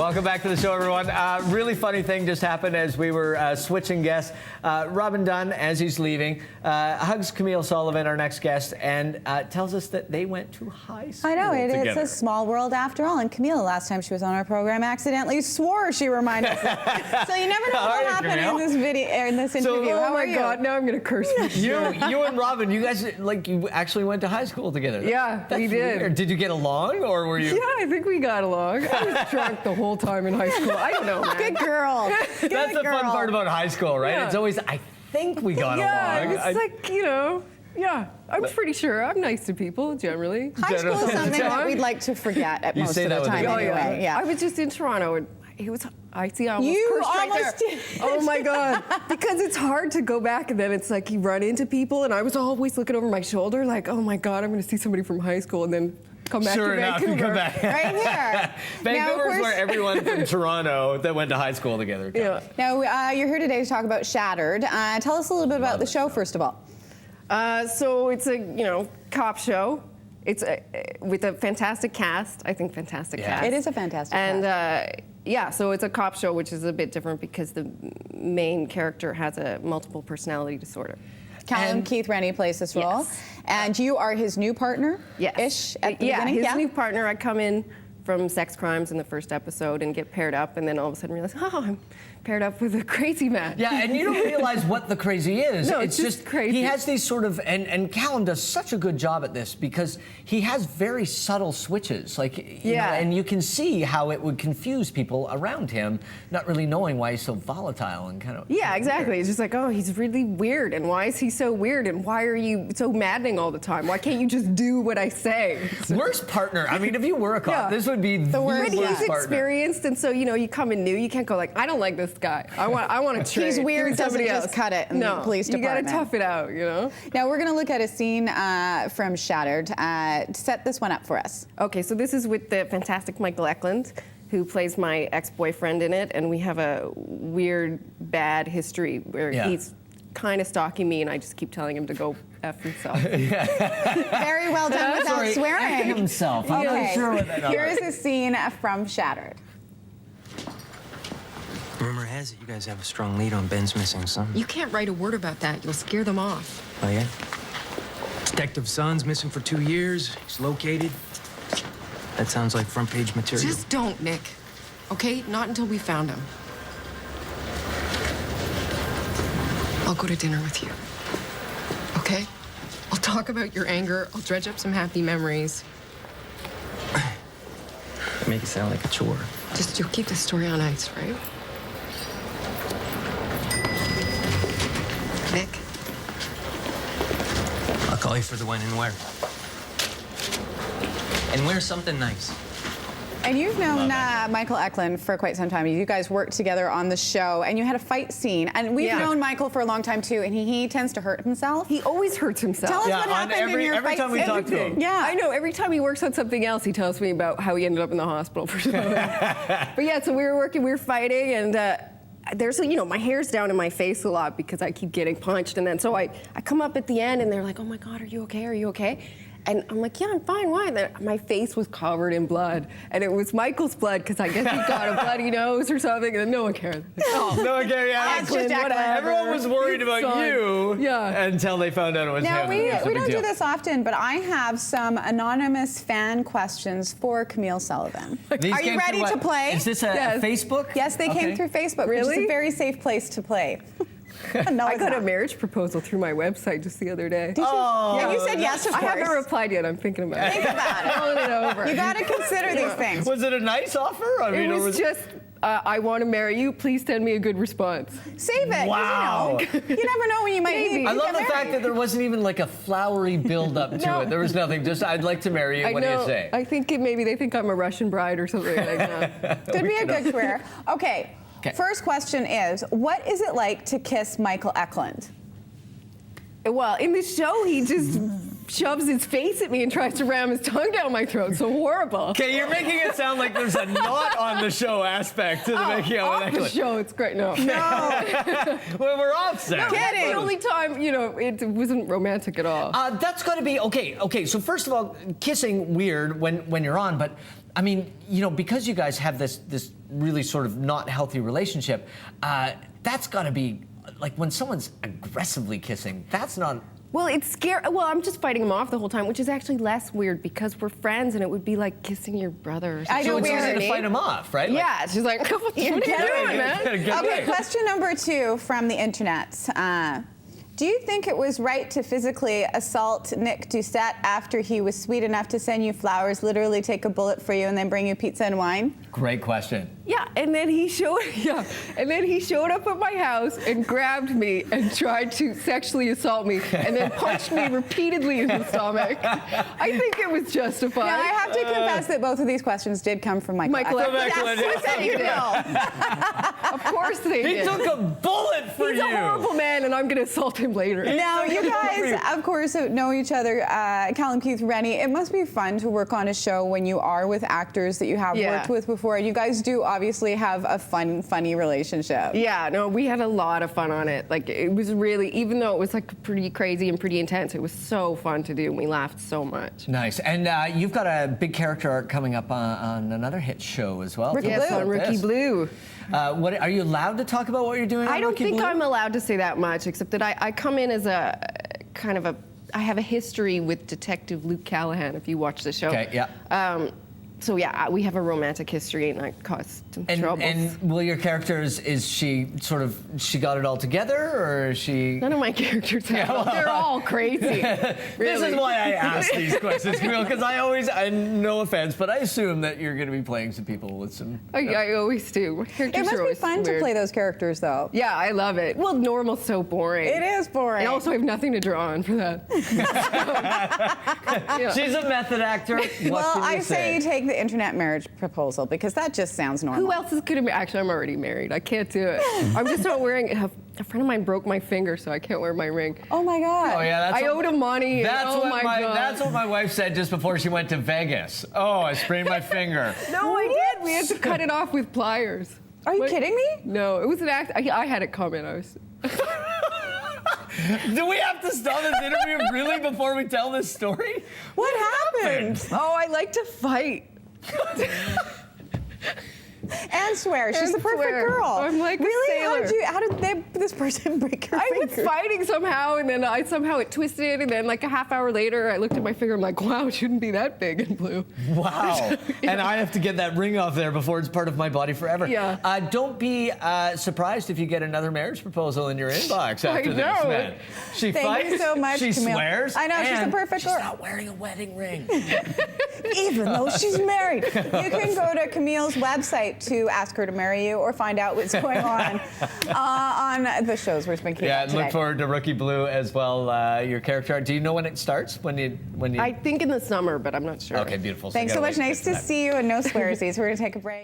Welcome back to the show, everyone. Really funny thing just happened as we were switching guests. Robin Dunn, as he's leaving, hugs Camille Sullivan, our next guest, and tells us that they went to high school I know, together. it's a small world after all. And Camille, last time she was on our program, accidentally swore she reminded us. So you never know what happened in this video, in this interview. Oh my God, now I'm going to curse for sure. You and Robin, you guys, like, you actually went to high school together. Yeah, That's we did. Weird. Did you get along, or were you? Yeah, I think we got along. I was drunk the whole time in high school. I don't know, man. Good girl. That's the fun part about high school, right? Yeah. It's always, I think we got Yeah, along. it's like, you know, yeah, I'm pretty sure I'm nice to people, generally. High school is something that we'd like to forget at most of the time anyway. Yeah. I was just in Toronto, and it was, I see I almost You cursed right almost there. did. Oh my God. Because it's hard to go back, and then it's like you run into people, and I was always looking over my shoulder like, oh my God, I'm going to see somebody from high school, and then come back Sure to enough, Vancouver. you come back. Right here. Vancouver is where everyone from Toronto that went to high school together comes. Yeah. Now, you're here today to talk about Shattered. Tell us a little bit about the show, first of all. So it's a, you know, cop show. It's with a fantastic cast. I think fantastic cast. It is a fantastic cast. cast. And yeah, so it's a cop show, which is a bit different because the main character has a multiple personality disorder. Callum Keith Rennie plays this role. Yes. And you are his new partner? Yes. Ish at the beginning? His new partner. I come in from sex crimes in the first episode and get paired up, and then all of a sudden realize, oh, I'm paired up with a crazy man. Yeah, and you don't realize what the crazy is. No, it's just crazy. He has these sort of, and Callum does such a good job at this because he has very subtle switches, like, you know, and you can see how it would confuse people around him, not really knowing why he's so volatile and kind of. Yeah, exactly. It's just like, oh, he's really weird, and why is he so weird, and why are you so maddening all the time? Why can't you just do what I say? Worst partner. I mean, if you were a cop, this would be the worst But he's partner. experienced, and so, you know, you come in new, you can't go like, I don't like this guy. I want to trade. He's weird, doesn't somebody just else. cut it in the police department. You got to tough it out, you know? Now, we're going to look at a scene from Shattered. Set this one up for us. Okay, so this is with the fantastic Michael Eckland, who plays my ex-boyfriend in it, and we have a weird, bad history where he's kind of stalking me, and I just keep telling him to go F himself. Very well done without swearing. F himself. I'm Okay. not sure what that Here is a scene from Shattered. Rumor has it you guys have a strong lead on Ben's missing son. You can't write a word about that. You'll scare them off. Oh, yeah? Detective son's missing for 2 years. He's located. That sounds like front page material. Just don't, Nick. Okay? Not until we found him. I'll go to dinner with you. Okay? I'll talk about your anger. I'll dredge up some happy memories. Make it sound like a chore. Just you'll keep the story on ice, right? Nick? I'll call you for the when and where. And wear something nice. And you've known Michael Eckland for quite some time. You guys worked together on the show, and you had a fight scene. And we've known Michael for a long time, too, and he tends to hurt himself. He always hurts himself. Tell us what happened in your every fight time we scene. talk to him. Yeah. I know. Every time he works on something else, he tells me about how he ended up in the hospital for something. But yeah, so we were fighting, and there's, you know, my hair's down in my face a lot because I keep getting punched. And then so I come up at the end, and they're like, oh my God, are you okay? Are you okay? And I'm like, yeah, I'm fine. Why? And my face was covered in blood. And it was Michael's blood because I guess he got a bloody nose or something. And no one cared. Oh, no one cared. Yeah, It's just Eckland. everyone was worried about you until they found out it was Now, him. we It was a big don't deal. do this often, but I have some anonymous fan questions for Camille Sullivan. These Are you came ready through to what? play? Is this a Facebook? Yes, they came through Facebook, which is Really? a very safe place to play. No, I it's got a not. marriage proposal through my website just the other day. Did you? Yeah, you said yes, of I course. haven't replied yet. I'm thinking about it. Think about it. Rolling it over. You got to consider these things. Was it a nice offer? I It mean, or was just, I want to marry you. Please send me a good response. Save it. 'cause, Wow. You never know when you might need I to love get the fact married. that there wasn't even like a flowery build-up to it. There was nothing. Just, I'd like to marry you. I What know. do you say? I think maybe they think I'm a Russian bride or something like that. Could be a good career. Okay. First question is, what is it like to kiss Michael Eckland? Well, in the show, he just shoves his face at me and tries to ram his tongue down my throat. So horrible. Okay, you're making it sound like there's a not on the show aspect to the making out with Off the Eckford. show, it's great. No. Well, we're offset. No, that's the only time, it wasn't romantic at all. That's got to be okay. Okay, so first of all, kissing weird when you're on, but I mean, because you guys have this really sort of not healthy relationship, that's got to be like when someone's aggressively kissing. That's not. Well, it's scary. Well, I'm just fighting him off the whole time, which is actually less weird because we're friends, and it would be like kissing your brother. Or something. So it's easy to fight him off, right? Yeah, she's like, what are you doing, man? Okay, question number 2 from the internet. Do you think it was right to physically assault Nick Doucette after he was sweet enough to send you flowers, literally take a bullet for you, and then bring you pizza and wine? Great question. Yeah, and then he showed up at my house and grabbed me and tried to sexually assault me, and then punched me repeatedly in the stomach. I think it was justified. Now, I have to confess that both of these questions did come from Michael. Yes, Yes, they did. Of course they did. He took a bullet for He's you. a horrible man, and I'm going to assault him later. Now, you guys, of course, know each other. Callum, Keith, Rennie, it must be fun to work on a show when you are with actors that you have worked with before. You guys do obviously have a funny relationship. Yeah, no, we had a lot of fun on it. Like, it was really, even though it was like pretty crazy and pretty intense, it was so fun to do, and we laughed so much. Nice. And you've got a big character arc coming up on another hit show as well. Yes, on Rookie Blue. What are you allowed to talk about what you're doing on I don't Rookie think Blue? I'm allowed to say that much, except that I come in as a kind of I have a history with Detective Luke Callahan, if you watch the show. Okay, yeah. So yeah, we have a romantic history, and that caused some trouble. And will your characters, is she she got it all together, or is she? None of my characters have. They're all crazy. This is why I ask these questions, Camille, because no offense, but I assume that you're going to be playing some people with some. I always do. My It characters must are be always fun to weird. play those characters, though. Yeah, I love it. Well, normal's so boring. It is boring. And also, I have nothing to draw on for that. She's a method actor. Well, I say you take the internet marriage proposal because that just sounds normal. Who else is going to be? Actually, I'm already married. I can't do it. I'm just not wearing. A friend of mine broke my finger, so I can't wear my ring. Oh my God. Oh yeah, I owed him money. That's oh what my God. That's what my wife said just before she went to Vegas. Oh, I sprained my finger. No, I did. We had to cut it off with pliers. Are you kidding me? No, it was an act. I had it come in. I was. Do we have to stop this interview really before we tell this story? What happened? Oh, I like to fight. And swear. She's And the perfect swear. girl. I'm like a really? sailor. How did this person break your I finger? was fighting somehow, and then it twisted, and then like a half hour later, I looked at my finger. I'm like, wow, it shouldn't be that big and blue. Wow. And I have to get that ring off there before it's part of my body forever. Yeah. Don't be surprised if you get another marriage proposal in your inbox after this, know. man. She Thank fights. you so much, She Camille. swears. I know, she's the and perfect she's girl. not wearing a wedding ring. Even though she's married. You can go to Camille's website to ask her to marry you or find out what's going on the shows we're speaking Yeah, about today. look forward to Rookie Blue as well. Your character art. Do you know when it starts? When you? I think in the summer, but I'm not sure. Okay, beautiful. Thanks so much. Nice to see you, and no swearsies. We're going to take a break.